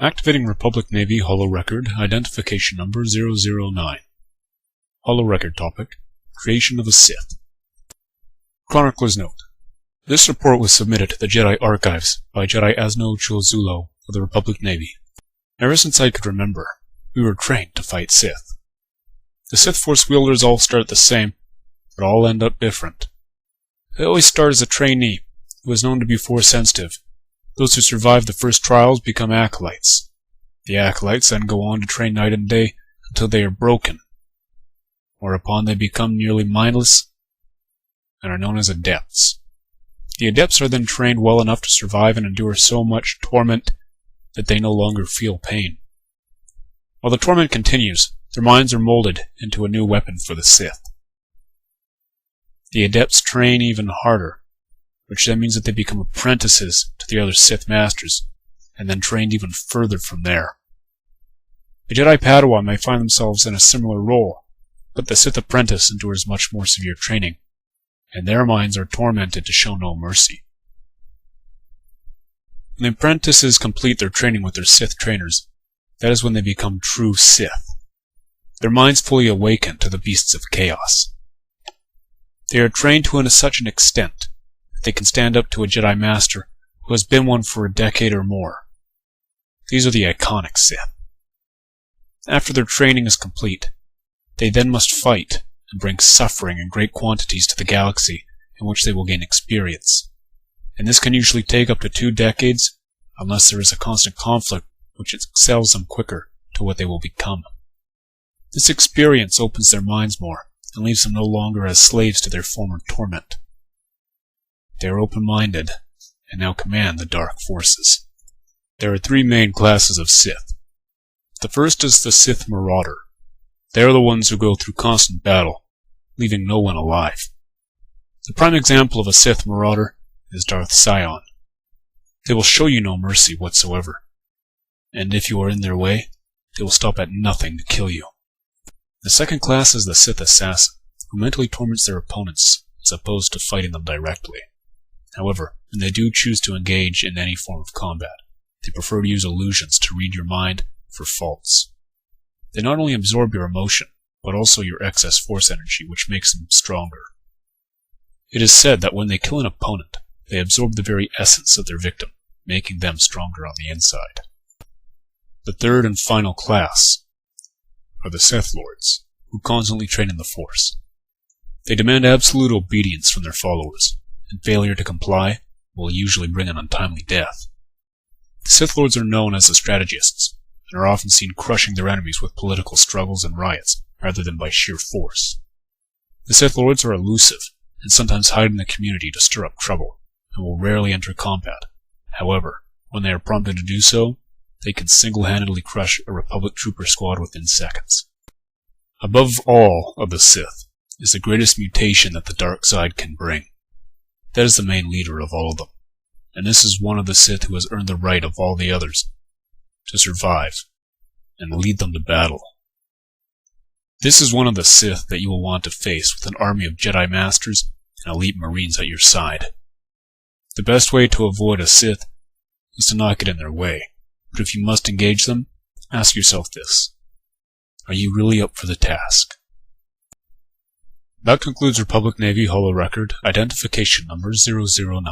Activating Republic Navy Holo Record, identification number 009. Holo Record topic, Creation of a Sith. Chronicler's note. This report was submitted to the Jedi Archives by Jedi Asno Chuozulo of the Republic Navy. Ever since I could remember, we were trained to fight Sith. The Sith Force wielders all start the same, but all end up different. They always start as a trainee, who is known to be Force sensitive. Those who survive the first trials become acolytes. The acolytes then go on to train night and day until they are broken, whereupon they become nearly mindless and are known as adepts. The adepts are then trained well enough to survive and endure so much torment that they no longer feel pain. While the torment continues, their minds are molded into a new weapon for the Sith. The adepts train even harder, which then means that they become apprentices to the other Sith Masters, and then trained even further from there. The Jedi Padawan may find themselves in a similar role, but the Sith apprentice endures much more severe training, and their minds are tormented to show no mercy. When the apprentices complete their training with their Sith trainers, that is when they become true Sith. Their minds fully awaken to the beasts of chaos. They are trained to such an extent that they can stand up to a Jedi Master who has been one for a decade or more. These are the iconic Sith. After their training is complete, they then must fight and bring suffering in great quantities to the galaxy in which they will gain experience. And this can usually take up to 2 decades, unless there is a constant conflict which excels them quicker to what they will become. This experience opens their minds more, and leaves them no longer as slaves to their former torment. They are open-minded, and now command the dark forces. There are 3 main classes of Sith. The first is the Sith Marauder. They are the ones who go through constant battle, leaving no one alive. The prime example of a Sith Marauder is Darth Sion. They will show you no mercy whatsoever, and if you are in their way, they will stop at nothing to kill you. The second class is the Sith Assassin, who mentally torments their opponents, as opposed to fighting them directly. However, when they do choose to engage in any form of combat, they prefer to use illusions to read your mind for faults. They not only absorb your emotion, but also your excess force energy, which makes them stronger. It is said that when they kill an opponent, they absorb the very essence of their victim, making them stronger on the inside. The third and final class are the Sith Lords, who constantly train in the Force. They demand absolute obedience from their followers, and failure to comply will usually bring an untimely death. The Sith Lords are known as the strategists, and are often seen crushing their enemies with political struggles and riots, rather than by sheer force. The Sith Lords are elusive, and sometimes hide in the community to stir up trouble, and will rarely enter combat. However, when they are prompted to do so, they can single-handedly crush a Republic trooper squad within seconds. Above all of the Sith is the greatest mutation that the dark side can bring. That is the main leader of all of them, and this is one of the Sith who has earned the right of all the others to survive and lead them to battle. This is one of the Sith that you will want to face with an army of Jedi Masters and elite Marines at your side. The best way to avoid a Sith is to not get in their way, but if you must engage them, ask yourself this: are you really up for the task? That concludes Republic Navy Holo Record, identification number 009.